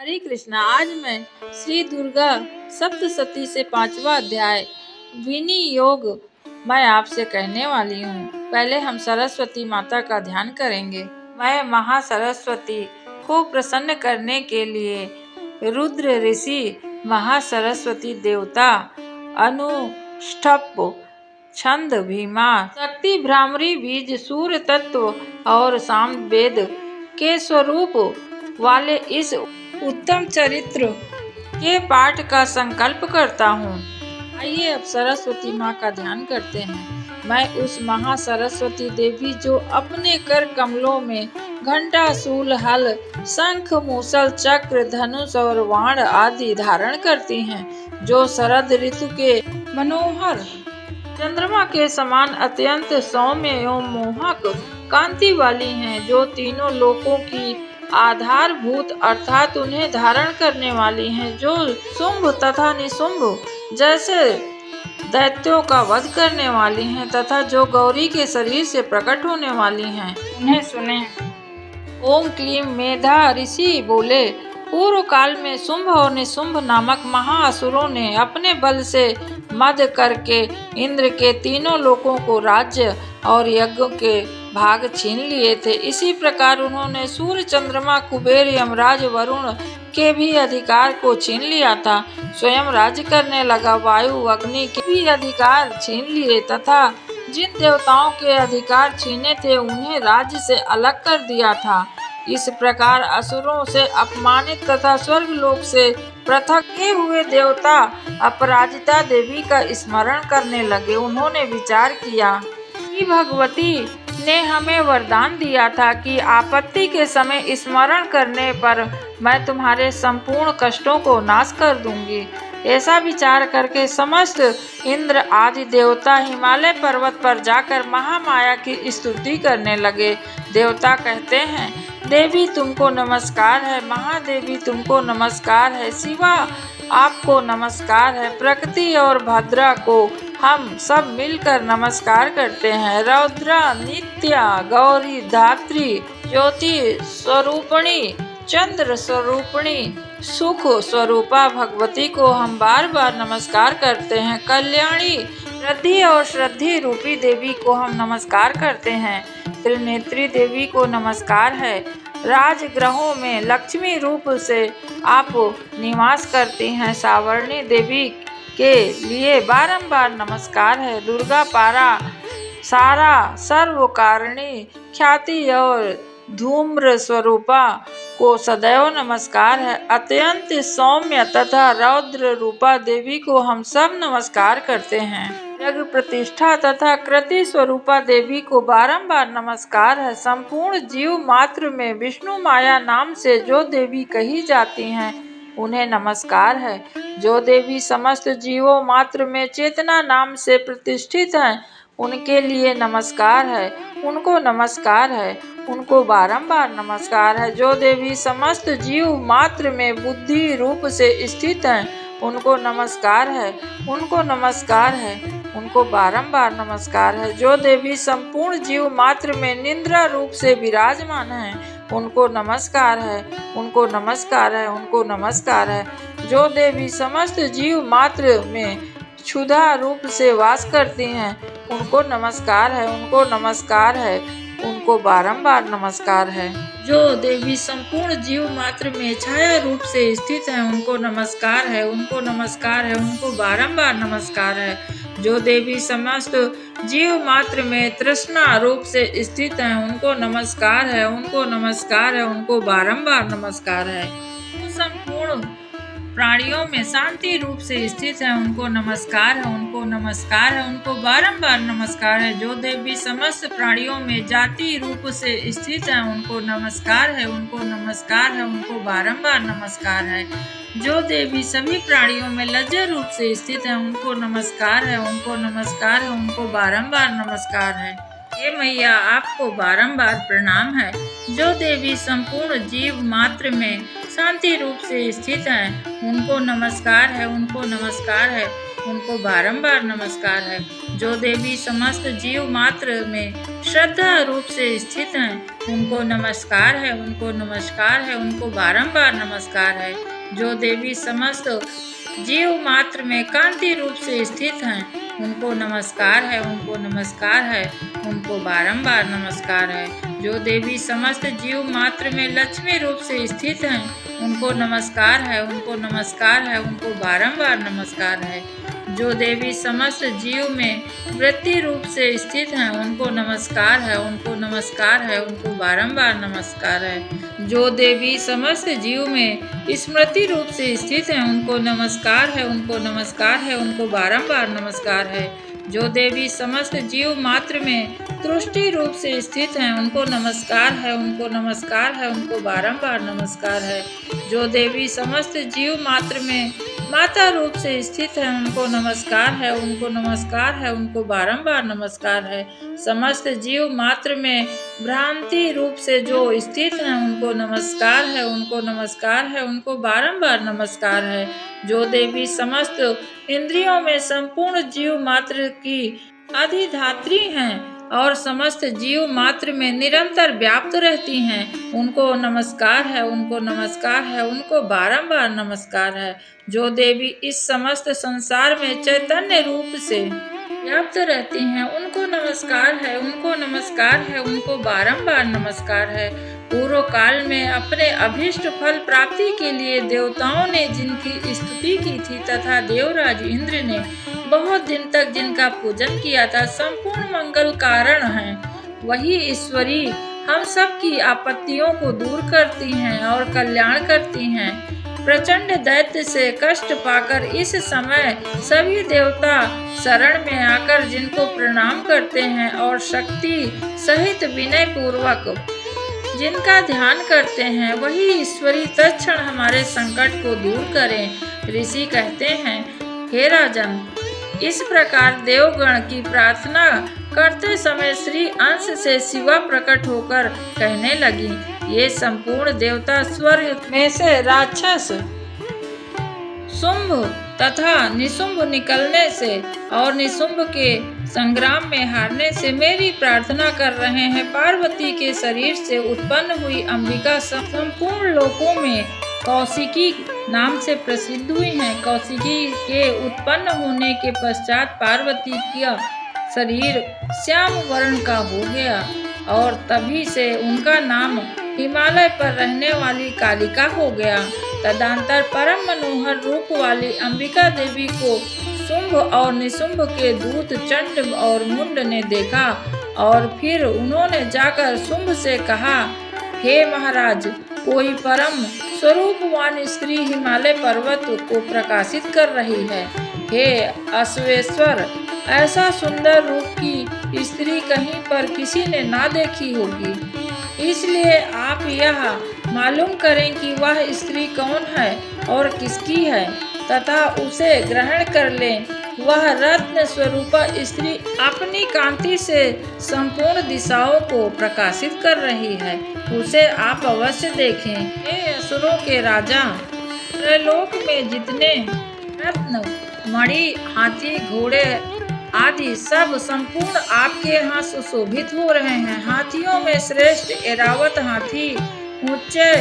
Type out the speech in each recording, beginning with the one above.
हरे कृष्णा। आज मैं श्री दुर्गा सप्तशती से 5वां अध्याय विनियोग मैं आपसे कहने वाली हूँ। पहले हम सरस्वती माता का ध्यान करेंगे। मैं महासरस्वती को प्रसन्न करने के लिए रुद्र ऋषि, महासरस्वती देवता, अनुष्ठप, छंद, भीमा, शक्ति, भ्रामरी, बीज, सूर्य तत्व और साम वेद के स्वरूप वाले इस उत्तम चरित्र के पाठ का संकल्प करता हूँ। आइए अब सरस्वती माँ का ध्यान करते हैं। मैं उस महासरस्वती देवी जो अपने कर कमलों में घंटा, शूल, हल, शंख, मूसल, चक्र, धनुष और बाण आदि धारण करती हैं, जो शरद ऋतु के मनोहर चंद्रमा के समान अत्यंत सौम्य एवं मोहक कांति वाली हैं, जो तीनों लोकों की आधारभूत अर्थात उन्हें धारण करने वाली हैं, जो शुंभ तथा निशुंभ जैसे दैत्यों का वध करने वाली हैं तथा जो गौरी के शरीर से प्रकट होने वाली हैं, उन्हें सुने। ओम क्लीम मेधा ऋषि बोले, पूर्व काल में शुंभ और निशुंभ नामक महाअसुरों ने अपने बल से मद करके इंद्र के तीनों लोकों को राज्य और यज्ञ के भाग छीन लिए थे। इसी प्रकार उन्होंने सूर्य, चंद्रमा, कुबेर, यमराज, वरुण के भी अधिकार को छीन लिया था। स्वयं राज्य करने लगा वायु, अग्नि के भी अधिकार छीन लिए तथा जिन देवताओं के अधिकार छीने थे उन्हें राज्य से अलग कर दिया था। इस प्रकार असुरों से अपमानित तथा स्वर्ग लोक से पृथक किए हुए देवता अपराजिता देवी का स्मरण करने लगे। उन्होंने विचार किया कि भगवती ने हमें वरदान दिया था कि आपत्ति के समय स्मरण करने पर मैं तुम्हारे संपूर्ण कष्टों को नाश कर दूंगी। ऐसा विचार करके समस्त इंद्र आदि देवता हिमालय पर्वत पर जाकर महामाया की स्तुति करने लगे। देवता कहते हैं, देवी तुमको नमस्कार है, महादेवी तुमको नमस्कार है, शिवा आपको नमस्कार है, प्रकृति और भद्रा को हम सब मिलकर नमस्कार करते हैं। रौद्रा, नित्या, गौरी, धात्री, ज्योति स्वरूपिणी, चंद्र स्वरूपिणी, सुख स्वरूपा भगवती को हम बार बार नमस्कार करते हैं। कल्याणी, रिद्धि और श्रद्धि रूपी देवी को हम नमस्कार करते हैं। त्रिनेत्री देवी को नमस्कार है। राजगृहों में लक्ष्मी रूप से आप निवास करती हैं। सावर्णी देवी के लिए बारंबार नमस्कार है। दुर्गा पारा, सारा, सर्वकारिणी, ख्याति और धूम्र स्वरूपा को सदैव नमस्कार है। अत्यंत सौम्य तथा रौद्र रूपा देवी को हम सब नमस्कार करते हैं। जग प्रतिष्ठा तथा कृति स्वरूपा देवी को बारंबार नमस्कार है। संपूर्ण जीव मात्र में विष्णु माया नाम से जो देवी कही जाती हैं उन्हें नमस्कार है। जो देवी समस्त जीवों मात्र में चेतना नाम से प्रतिष्ठित हैं उनके लिए नमस्कार है, उनको नमस्कार है, उनको बारंबार नमस्कार है। जो देवी समस्त जीव मात्र में बुद्धि रूप से स्थित हैं उनको नमस्कार है, उनको नमस्कार है, उनको बारंबार नमस्कार है। जो देवी संपूर्ण जीव मात्र में निद्रा रूप से विराजमान है उनको नमस्कार है, उनको नमस्कार है, उनको नमस्कार है। जो देवी समस्त जीव मात्र में क्षुधा रूप से वास करती हैं उनको नमस्कार है, उनको नमस्कार है, उनको बारंबार नमस्कार है। जो देवी संपूर्ण जीव मात्र में छाया रूप से स्थित है उनको नमस्कार है, उनको नमस्कार है, उनको बारंबार नमस्कार है। जो देवी समस्त जीव मात्र में तृष्णा रूप से स्थित है उनको नमस्कार है, उनको नमस्कार है, उनको बारंबार नमस्कार है। संपूर्ण प्राणियों में शांति रूप से स्थित है उनको नमस्कार है, उनको नमस्कार है, उनको बारंबार नमस्कार है। जो देवी समस्त प्राणियों में जाति रूप से स्थित है उनको नमस्कार है, उनको नमस्कार है, उनको बारंबार नमस्कार है। जो देवी सभी प्राणियों में लज्जा रूप से स्थित है उनको नमस्कार है, उनको नमस्कार है, उनको बारंबार नमस्कार है। हे मैया आपको बारंबार प्रणाम है। जो देवी संपूर्ण जीव मात्र में शांति रूप से स्थित हैं उनको नमस्कार है, उनको नमस्कार है, उनको बारंबार नमस्कार है। जो देवी समस्त जीव मात्र में श्रद्धा रूप से स्थित हैं, उनको नमस्कार है, उनको नमस्कार है, उनको बारंबार नमस्कार है। जो देवी समस्त जीव मात्र में कांति रूप से स्थित हैं, उनको नमस्कार है, उनको नमस्कार है, उनको बारंबार नमस्कार है। जो देवी समस्त जीव मात्र में लक्ष्मी रूप से स्थित हैं, उनको नमस्कार है, उनको नमस्कार है, उनको बारंबार नमस्कार है। जो देवी समस्त जीव में वृत्ति रूप से स्थित हैं, उनको नमस्कार है, उनको नमस्कार है, उनको बारंबार नमस्कार है। जो देवी समस्त जीव में स्मृति रूप से स्थित हैं, उनको नमस्कार है, उनको नमस्कार है, उनको बारंबार नमस्कार है। जो देवी समस्त जीव मात्र में तुष्टि रूप से स्थित हैं, उनको नमस्कार है, उनको नमस्कार है, उनको बारंबार नमस्कार है। जो देवी समस्त जीव मात्र में माता रूप से स्थित है, उनको नमस्कार है, उनको नमस्कार है, उनको बारंबार नमस्कार है। समस्त जीव मात्र में भ्रांति रूप से जो स्थित हैं, उनको नमस्कार है, उनको नमस्कार है, उनको बारंबार नमस्कार है। जो देवी समस्त इंद्रियों में संपूर्ण जीव मात्र की अधिधात्री हैं और समस्त जीव मात्र में निरंतर व्याप्त रहती हैं, उनको नमस्कार है, उनको नमस्कार है, उनको बारंबार नमस्कार है। जो देवी इस समस्त संसार में चैतन्य रूप से व्याप्त रहती हैं, उनको नमस्कार है, उनको नमस्कार है, उनको बारंबार नमस्कार है। पूर्व काल में अपने अभीष्ट फल प्राप्ति के लिए देवताओं ने जिनकी स्तुति की थी तथा देवराज इंद्र ने बहुत दिन तक जिनका पूजन किया था, संपूर्ण मंगल कारण हैं। वही ईश्वरी हम सब की आपत्तियों को दूर करती हैं और कल्याण करती हैं। प्रचंड दैत्य से कष्ट पाकर इस समय सभी देवता शरण में आकर जिनको प्रणाम करते हैं और शक्ति सहित विनय पूर्वक जिनका ध्यान करते हैं, वही ईश्वरी तत्क्षण हमारे संकट को दूर करें। ऋषि कहते हैं, हे राजन, इस प्रकार देवगण की प्रार्थना करते समय श्री अंश से शिवा प्रकट होकर कहने लगी, ये संपूर्ण देवता स्वर्ग में से राक्षस शुंभ तथा निशुंभ निकलने से और निशुंभ के संग्राम में हारने से मेरी प्रार्थना कर रहे हैं। पार्वती के शरीर से उत्पन्न हुई अंबिका संपूर्ण लोकों में कौशिकी नाम से प्रसिद्ध हुई हैं। कौशिकी के उत्पन्न होने के पश्चात पार्वती का शरीर श्याम वर्ण का हो गया और तभी से उनका नाम हिमालय पर रहने वाली कालिका हो गया। तदंतर परम मनोहर रूप वाली अंबिका देवी को शुंभ और निशुंभ के दूत चंड और मुंड ने देखा और फिर उन्होंने जाकर शुंभ से कहा, हे महाराज, कोई परम स्वरूपवान स्त्री हिमालय पर्वत को प्रकाशित कर रही है। हे अश्वेश्वर, ऐसा सुंदर रूप की स्त्री कहीं पर किसी ने ना देखी होगी, इसलिए आप यह मालूम करें कि वह स्त्री कौन है और किसकी है तथा उसे ग्रहण कर लें। वह रत्न स्वरूपा स्त्री अपनी कांति से संपूर्ण दिशाओं को प्रकाशित कर रही है, उसे आप अवश्य देखें। हे असुरों के राजा, त्रैलोक में जितने रत्न मणि हाथी घोड़े आदि सब संपूर्ण आपके यहाँ सुशोभित हो रहे हैं। हाथियों में श्रेष्ठ ऐरावत हाथी, ऊंचे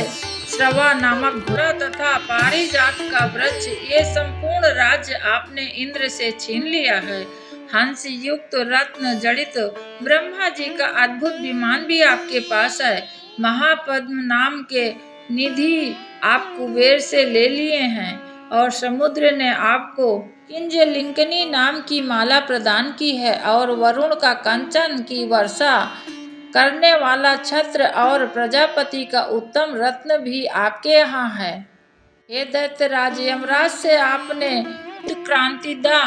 श्रवा नामक घोड़ा तथा पारिजात का वृक्ष, ये संपूर्ण राज्य आपने इंद्र से छीन लिया है। हंस युक्त रत्न जड़ित ब्रह्मा जी का अद्भुत विमान भी आपके पास है। महापद्म नाम के निधि आप कुबेर से ले लिए हैं और समुद्र ने आपको किंजलिंकनी नाम की माला प्रदान की है और वरुण का कंचन की वर्षा करने वाला छत्र और प्रजापति का उत्तम रत्न भी आपके यहाँ है। हे दैत्यराज, यमराज से आपने क्रांतिदा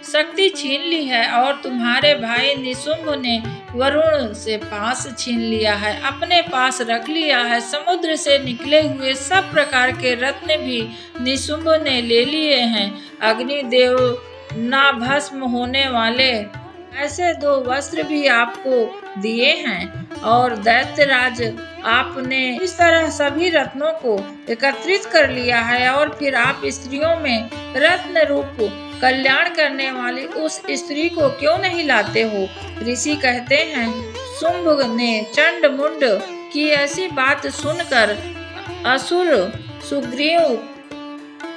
शक्ति छीन ली है और तुम्हारे भाई निशुंभ ने वरुण से पास छीन लिया है, अपने पास रख लिया है। समुद्र से निकले हुए सब प्रकार के रत्न भी निशुंभ ने ले लिए हैं। अग्निदेव ना भस्म होने वाले ऐसे 2 वस्त्र भी आपको दिए हैं और दैत्यराज, आपने इस तरह सभी रत्नों को एकत्रित कर लिया है और फिर आप स्त्रियों में रत्न रूप कल्याण करने वाली उस स्त्री को क्यों नहीं लाते हो? ऋषि कहते हैं, शुंभ ने चंड मुंड की ऐसी बात सुनकर असुर सुग्रीव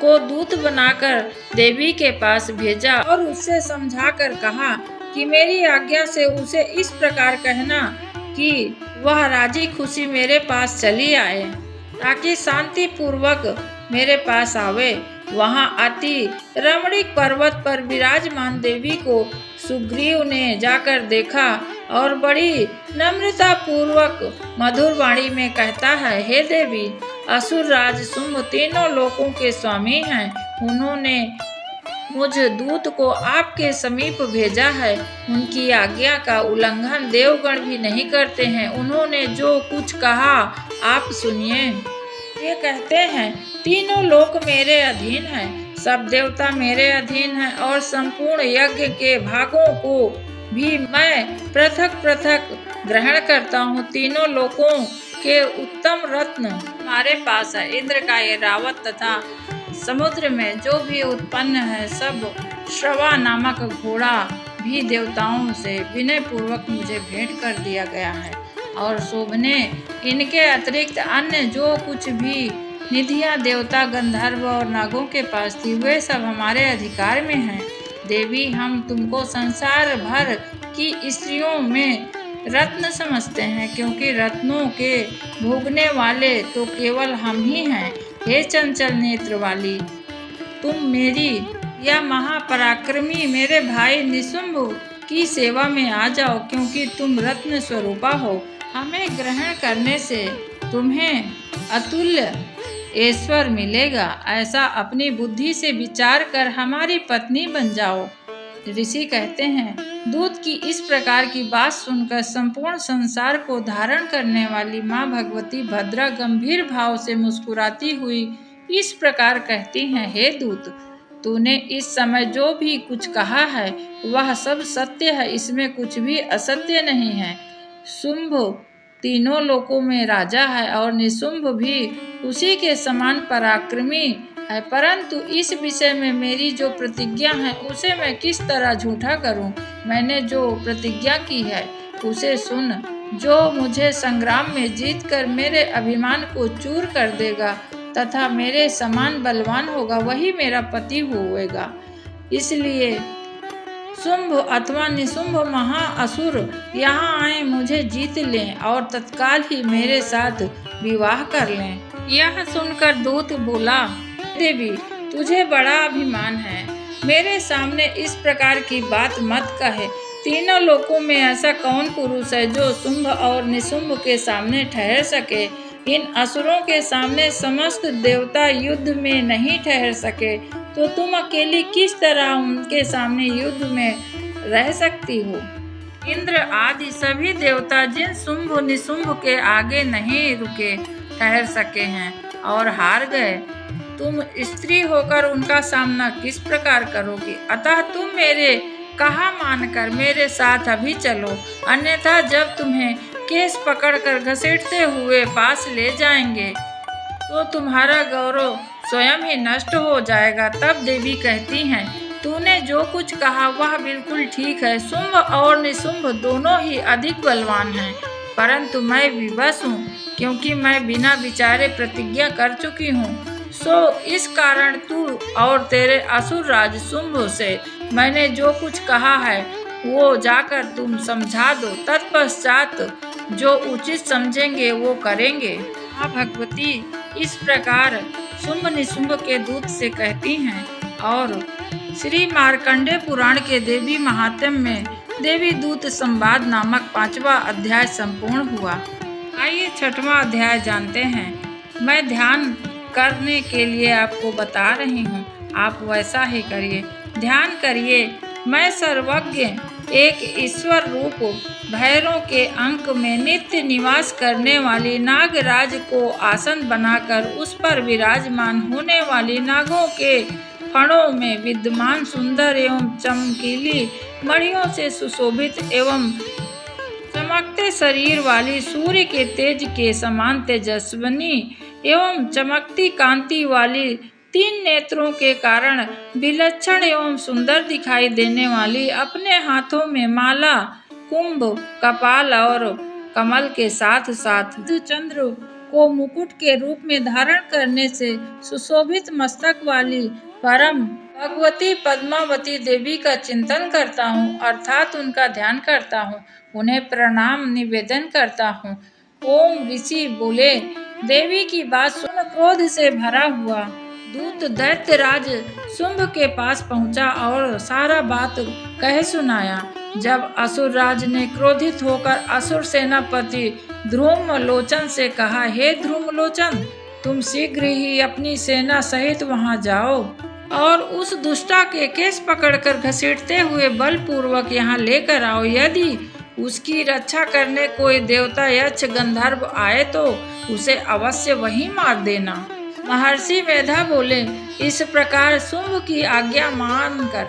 को दूत बनाकर देवी के पास भेजा और उससे समझाकर कहा कि मेरी आज्ञा से उसे इस प्रकार कहना कि वह राजी खुशी मेरे पास चली आए, ताकि शांति पूर्वक मेरे पास आवे। वहां अति रमणीक पर्वत पर विराजमान देवी को सुग्रीव ने जाकर देखा और बड़ी नम्रता पूर्वक मधुर वाणी में कहता है, हे देवी, असुर राज शुंभ तीनों लोकों के स्वामी हैं। उन्होंने मुझ दूत को आपके समीप भेजा है। उनकी आज्ञा का उल्लंघन देवगण भी नहीं करते हैं। उन्होंने जो कुछ कहा आप सुनिए। ये कहते हैं, तीनों लोक मेरे अधीन हैं, सब देवता मेरे अधीन हैं और संपूर्ण यज्ञ के भागों को भी मैं पृथक पृथक ग्रहण करता हूँ। तीनों लोकों के उत्तम रत्न हमारे पास है। इंद्र का ये रावत तथा समुद्र में जो भी उत्पन्न है सब श्रवा नामक घोड़ा भी देवताओं से विनय पूर्वक मुझे भेंट कर दिया गया है। और शोभने इनके अतिरिक्त अन्य जो कुछ भी निधियां देवता गंधर्व और नागों के पास थी वे सब हमारे अधिकार में हैं। देवी, हम तुमको संसार भर की स्त्रियों में रत्न समझते हैं, क्योंकि रत्नों के भोगने वाले तो केवल हम ही हैं। हे चंचल नेत्र वाली, तुम मेरी या महापराक्रमी मेरे भाई निशुंभ की सेवा में आ जाओ, क्योंकि तुम रत्न स्वरूपा हो। हमें ग्रहण करने से तुम्हें अतुल्य ऐश्वर्य मिलेगा। ऐसा अपनी बुद्धि से विचार कर हमारी पत्नी बन जाओ। ऋषि कहते हैं, दूत की इस प्रकार की बात सुनकर संपूर्ण संसार को धारण करने वाली माँ भगवती भद्रा गंभीर भाव से मुस्कुराती हुई इस प्रकार कहती हैं, हे दूत, तूने इस समय जो भी कुछ कहा है वह सब सत्य है, इसमें कुछ भी असत्य नहीं है। शुंभ तीनों लोकों में राजा है और निशुंभ भी उसी के समान पराक्रमी है, परंतु इस विषय में मेरी जो प्रतिज्ञा है उसे मैं किस तरह झूठा करूं? मैंने जो प्रतिज्ञा की है उसे सुन। जो मुझे संग्राम में जीतकर मेरे अभिमान को चूर कर देगा तथा मेरे समान बलवान होगा वही मेरा पति होगा। इसलिए शुंभ अथवा निशुंभ महाअसुर यहाँ आए, मुझे जीत लें और तत्काल ही मेरे साथ विवाह कर लें। यह सुनकर दूत बोला, देवी, तुझे बड़ा अभिमान है, मेरे सामने इस प्रकार की बात मत कहे। तीनों लोकों में ऐसा कौन पुरुष है जो शुंभ और निशुंभ के सामने ठहर सके? इन असुरों के सामने समस्त देवता युद्ध में नहीं ठहर सके, तो तुम अकेली किस तरह उनके सामने युद्ध में रह सकती हो? इंद्र आदि सभी देवता जिन शुंभ निशुंभ के आगे नहीं रुके ठहर सके हैं और हार गए, तुम स्त्री होकर उनका सामना किस प्रकार करोगी? अतः तुम मेरे कहा मानकर मेरे साथ अभी चलो, अन्यथा जब तुम्हें केस पकड़कर घसीटते हुए पास ले जाएंगे तो तुम्हारा गौरव स्वयं ही नष्ट हो जाएगा। तब देवी कहती हैं, तूने जो कुछ कहा वह बिल्कुल ठीक है। शुंभ और निशुंभ दोनों ही अधिक बलवान हैं, परंतु मैं विवश हूँ, क्योंकि मैं बिना विचारे प्रतिज्ञा कर चुकी हूँ। सो इस कारण तू और तेरे असुर राज शुंभ से मैंने जो कुछ कहा है वो जाकर तुम समझा दो, तत्पश्चात जो उचित समझेंगे वो करेंगे। माँ भगवती इस प्रकार शुंभ निशुंभ के दूत से कहती हैं और श्री मार्कंडेय पुराण के देवी महात्म्य में देवी दूत संवाद नामक 5वां अध्याय संपूर्ण हुआ। आइए 6वां अध्याय जानते हैं। मैं ध्यान करने के लिए आपको बता रही हूँ, आप वैसा ही करिए। ध्यान करिए, मैं सर्वज्ञ एक ईश्वर रूप भैरों के अंक में नित्य निवास करने वाली नागराज को आसन बनाकर उस पर विराजमान होने वाली नागों के फणों में विद्यमान सुंदर एवं चमकीली मणियों से सुशोभित एवं चमकते शरीर वाली सूर्य के तेज के समान तेजस्विनी एवं चमकती कांति वाली तीन नेत्रों के कारण विलक्षण एवं सुंदर दिखाई देने वाली, अपने हाथों में माला, कुंभ, कपाल और कमल के साथ साथ चंद्र को मुकुट के रूप में धारण करने से सुशोभित मस्तक वाली परम भगवती पद्मावती देवी का चिंतन करता हूँ, अर्थात उनका ध्यान करता हूँ, उन्हें प्रणाम निवेदन करता हूँ। ओम ऋषि बोले, देवी की बात सुन क्रोध से भरा हुआ दूत दैत्यराज शुंभ के पास पहुंचा और सारा बात कह सुनाया। जब असुरराज ने क्रोधित होकर असुर सेनापति ध्रुमलोचन से कहा, हे ध्रुमलोचन, तुम शीघ्र ही अपनी सेना सहित वहां जाओ और उस दुष्टा के केस पकड़कर घसीटते हुए बलपूर्वक यहाँ लेकर आओ। यदि उसकी रक्षा करने कोई देवता, यक्ष, गंधर्व आए तो उसे अवश्य वहीं मार देना। महर्षि मेधा बोले, इस प्रकार शुंभ की आज्ञा मानकर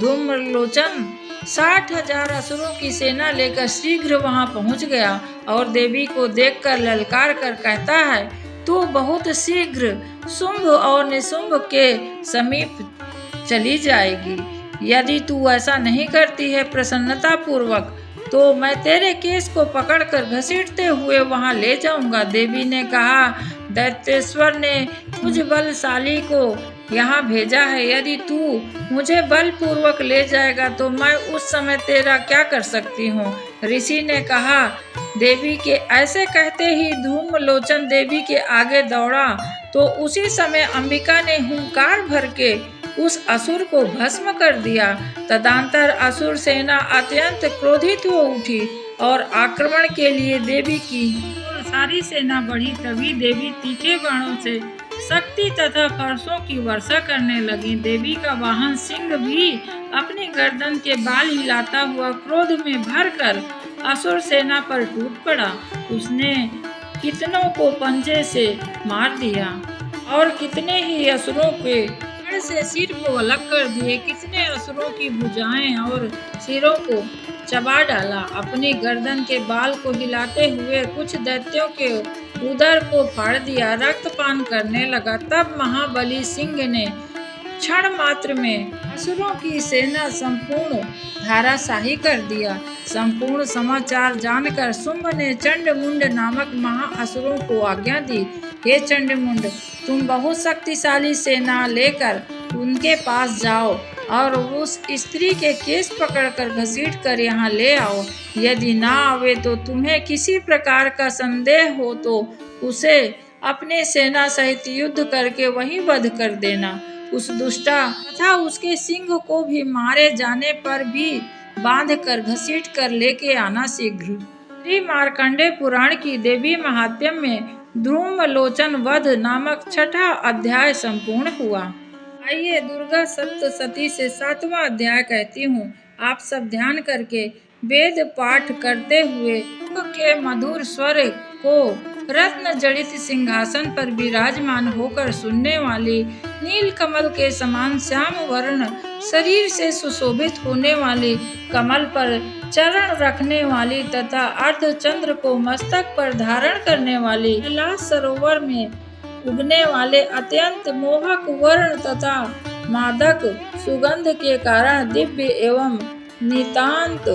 धूम्रलोचन 60,000 असुरों की सेना लेकर शीघ्र वहां पहुंच गया और देवी को देखकर ललकार कर कहता है, तू बहुत शीघ्र शुंभ और निशुंभ के समीप चली जाएगी। यदि तू ऐसा नहीं करती है प्रसन्नता पूर्वक, तो मैं तेरे केस को पकड़कर घसीटते हुए वहां ले जाऊंगा। देवी ने कहा, दैत्येश्वर ने मुझ बलशाली को यहाँ भेजा है। यदि तू मुझे बलपूर्वक ले जाएगा तो मैं उस समय तेरा क्या कर सकती हूँ। ऋषि ने कहा, देवी के ऐसे कहते ही धूम्रलोचन देवी के आगे दौड़ा तो उसी समय अंबिका ने हुंकार भर के उस असुर को भस्म कर दिया। तदंतर असुर सेना अत्यंत क्रोधित हो उठी और आक्रमण के लिए देवी की सारी सेना बढ़ी। तभी देवी तीखे बाणों से शक्ति तथा फरसों की वर्षा करने लगी। देवी का वाहन सिंह भी अपनी गर्दन के बाल हिलाता हुआ क्रोध में भरकर असुर सेना पर टूट पड़ा। उसने कितनों को पंजे से मार दिया और कितने ही असुरों के धड़ से सिर को अलग कर दिए। कितने असुरों की भुजाएं और सिरों को चबा डाला। अपनी गर्दन के बाल को हिलाते हुए कुछ दैत्यों के उदर को फाड़ दिया, रक्तपान करने लगा। तब महाबली सिंह ने क्षण मात्र में असुरों की सेना संपूर्ण धाराशाही कर दिया। संपूर्ण समाचार जानकर शुंभ ने चंडमुंड नामक महाअसुरों को आज्ञा दी, हे चंडमुंड, तुम बहुत शक्तिशाली सेना लेकर उनके पास जाओ और उस स्त्री के केस पकड़कर घसीट कर यहाँ ले आओ। यदि ना आवे तो तुम्हें किसी प्रकार का संदेह हो तो उसे अपने सेना सहित युद्ध करके वहीं वध कर देना। उस दुष्टा तथा उसके सिंह को भी मारे जाने पर भी बांध कर घसीट कर लेके आना शीघ्र। श्री मार्कंडेय पुराण की देवी महात्म्य में ध्रुमलोचन वध नामक 6वां अध्याय संपूर्ण हुआ। आइए दुर्गा सप्तशती से 7वां अध्याय कहती हूँ। आप सब ध्यान करके वेद पाठ करते हुए के मधुर स्वर को रत्न जड़ित सिंहासन पर विराजमान होकर सुनने वाली, नील कमल के समान श्याम वर्ण शरीर से सुशोभित होने वाली, कमल पर चरण रखने वाली तथा अर्धचंद्र को मस्तक पर धारण करने वाली, कैलाश सरोवर में उगने वाले अत्यंत मोहक वर्ण तथा मादक सुगंध के कारण दिव्य एवं नितांत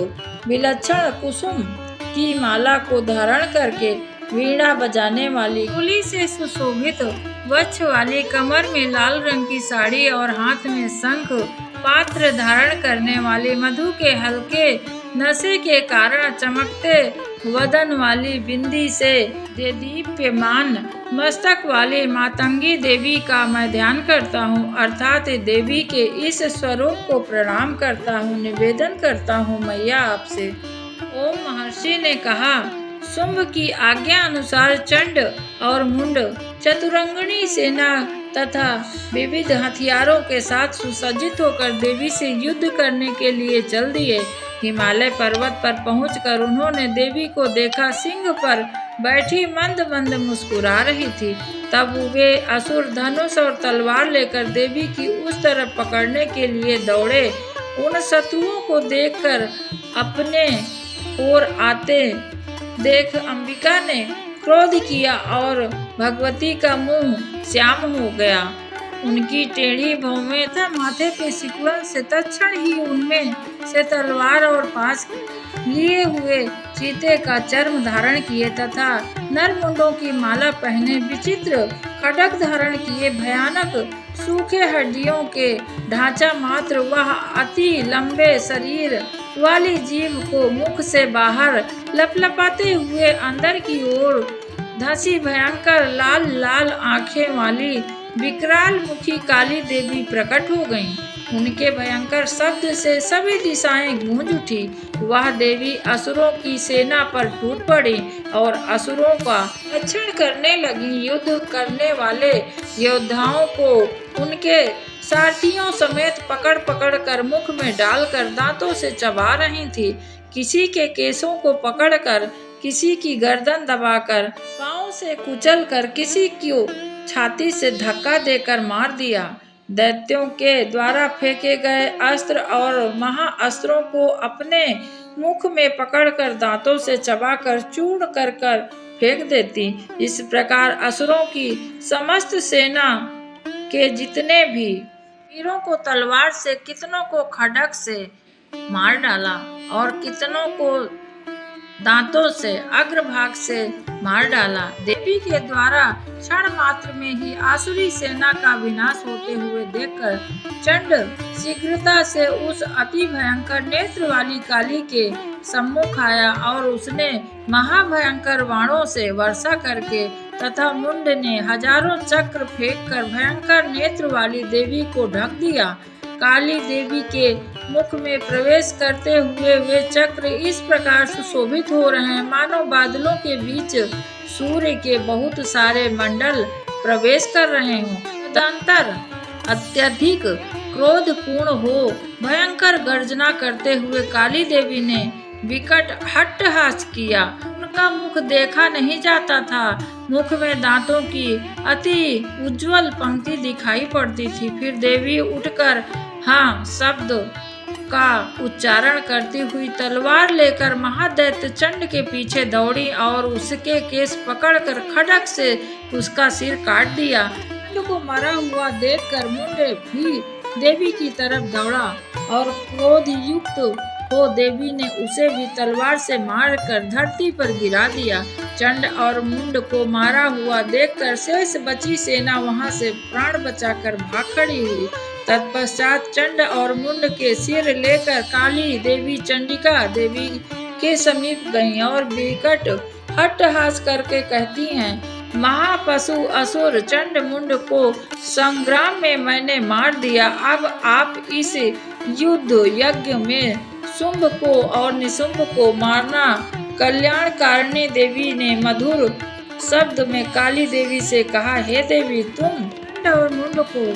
विलक्षण कुसुम की माला को धारण करके वीणा बजाने वाली, कुली से सुशोभित वक्ष वाली, कमर में लाल रंग की साड़ी और हाथ में शंख पात्र धारण करने वाली, मधु के हल्के नशे के कारण चमकते वदन वाली, बिंदी से देदीप्यमान मस्तक वाली मातंगी देवी का मैं ध्यान करता हूँ, अर्थात देवी के इस स्वरूप को प्रणाम करता हूँ, निवेदन करता हूँ मैया आपसे। ओम महर्षि ने कहा, शुंभ की आज्ञा अनुसार चंड और मुंड चतुरंगनी सेना तथा विविध हथियारों के साथ सुसज्जित होकर देवी से युद्ध करने के लिए चल दिए। हिमालय पर्वत पर पहुंचकर उन्होंने देवी को देखा, सिंह पर बैठी मंद मंद मुस्कुरा रही थी। तब वे असुर धनुष और तलवार लेकर देवी की उस तरफ पकड़ने के लिए दौड़े। उन शत्रुओं को देखकर अपने ओर आते देख अंबिका ने क्रोध किया और भगवती का मुंह श्याम हो गया। उनकी टेढ़ी भौमें तथा माथे पे सिकुड़न से तत्क्षण ही उनमें से तलवार और पास लिए हुए चीते का चर्म धारण किए तथा नरमुंडों की माला पहने विचित्र खड्ग धारण किए भयानक सूखे हड्डियों के ढांचा मात्र वह अति लंबे शरीर वाली जीव को मुख से बाहर लपलपाते हुए अंदर की ओर धसी भयंकर लाल लाल आंखें वाली विकराल मुखी काली देवी प्रकट हो गईं। उनके भयंकर शब्द से सभी दिशाएं गूंज उठी। वह देवी असुरों की सेना पर टूट पड़ी और असुरों का रक्षण करने लगी। युद्ध करने वाले योद्धाओं को उनके सारथियों समेत पकड़ पकड़ कर मुख में डालकर दांतों से चबा रही थी। किसी के केसों को पकड़कर, किसी की गर्दन दबाकर, पांव से कुचलकर, किसी की छाती से धक्का देकर मार दिया। दैत्यों के द्वारा फेंके गए अस्त्र और महाअस्त्रों को अपने मुख में पकड़कर दांतों से चबाकर चूर्ण कर कर फेंक देती। इस प्रकार असुरों की समस्त सेना के जितने भी वीरों को तलवार से, कितनों को खड्ग से मार डाला और कितनों को दांतों से, अग्रभाग से मार डाला। देवी के द्वारा क्षण मात्र में ही आसुरी सेना का विनाश होते हुए देखकर चंड शीघ्रता से उस अति भयंकर नेत्र वाली काली के सम्मुख आया और उसने महाभयंकर बाणों से वर्षा करके तथा मुंड ने हजारों चक्र फेंककर भयंकर नेत्र वाली देवी को ढक दिया। काली देवी के मुख में प्रवेश करते हुए वे चक्र इस प्रकार सुशोभित हो रहे हैं मानो बादलों के बीच सूर्य के बहुत सारे मंडल प्रवेश कर रहे हों। तदंतर अत्यधिक क्रोधपूर्ण हो भयंकर गर्जना करते हुए काली देवी ने विकट हट्टहास किया। उनका मुख देखा नहीं जाता था। मुख में दांतों की अति उज्जवल पंक्ति दिखाई पड़ती थी। फिर देवी उठकर हाँ शब्द का उच्चारण करती हुई तलवार लेकर महादैत्य चंड के पीछे दौड़ी और उसके केस पकड़कर खड्ग से उसका सिर काट दिया। चंड को मरा हुआ देखकर मुंड भी देवी की तरफ दौड़ा और क्रोध युक्त हो देवी ने उसे भी तलवार से मारकर धरती पर गिरा दिया। चंड और मुंड को मारा हुआ देखकर शेष बची सेना वहां से प्राण बचाकर भाग खड़ी हुई। तत्पश्चात चंड और मुंड के सिर लेकर काली देवी चंडिका देवी के समीप गईं और विकट हट्टहास करके कहती हैं, महापशु असुर चंड मुंड को संग्राम में मैंने मार दिया। अब आप इस युद्ध यज्ञ में शुंभ को और निशुंभ को मारना। कल्याणकारिणी देवी ने मधुर शब्द में काली देवी से कहा, हे देवी, तुम चंड और मुंड को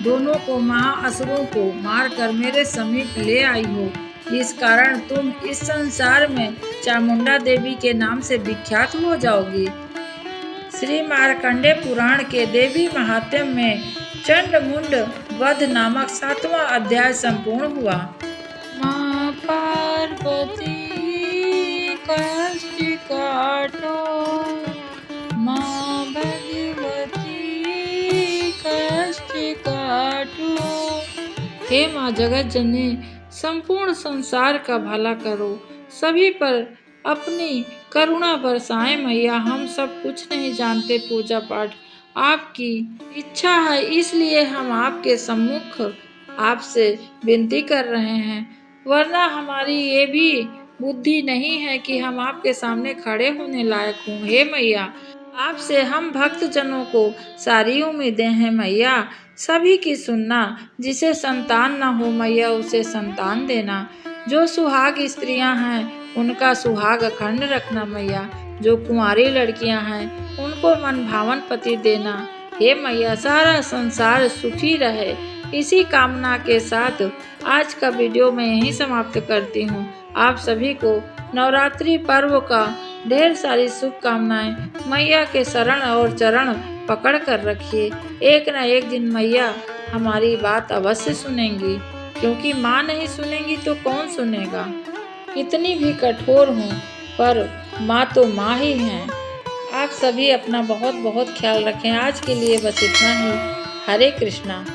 दोनों को महाअसुरों को मारकर मेरे समीप ले आई हो। इस कारण तुम इस संसार में चामुंडा देवी के नाम से विख्यात हो जाओगी। श्री मार्कंडेय पुराण के देवी महात्म्य में चंड मुंड वध नामक 7वां अध्याय संपूर्ण हुआ। माँ पार्वती कष्ट काटो, माँ भगवती कष्ट काटो। हे माँ जगत जननी, संपूर्ण संसार का भला करो, सभी पर अपनी करुणा बरसाएं मैया। हम सब कुछ नहीं जानते, पूजा पाठ आपकी इच्छा है, इसलिए हम आपके सम्मुख आपसे विनती कर रहे हैं, वरना हमारी ये भी बुद्धि नहीं है कि हम आपके सामने खड़े होने लायक हों। हे मैया, आपसे हम भक्त जनों को सारी उम्मीदें हैं मैया, सभी की सुनना। जिसे संतान न हो मैया, उसे संतान देना। जो सुहाग स्त्रियां हैं उनका सुहाग अखंड रखना मैया। जो कुंवारी लड़कियां हैं उनको मनभावन पति देना। हे मैया, सारा संसार सुखी रहे, इसी कामना के साथ आज का वीडियो मैं यहीं समाप्त करती हूँ। आप सभी को नवरात्रि पर्व का ढेर सारी शुभकामनाएं। मैया के शरण और चरण पकड़ कर रखिए। एक न एक दिन मैया हमारी बात अवश्य सुनेंगी, क्योंकि माँ नहीं सुनेंगी तो कौन सुनेगा। कितनी भी कठोर हों पर माँ तो माँ ही हैं। आप सभी अपना बहुत बहुत ख्याल रखें। आज के लिए बस इतना ही। हरे कृष्णा।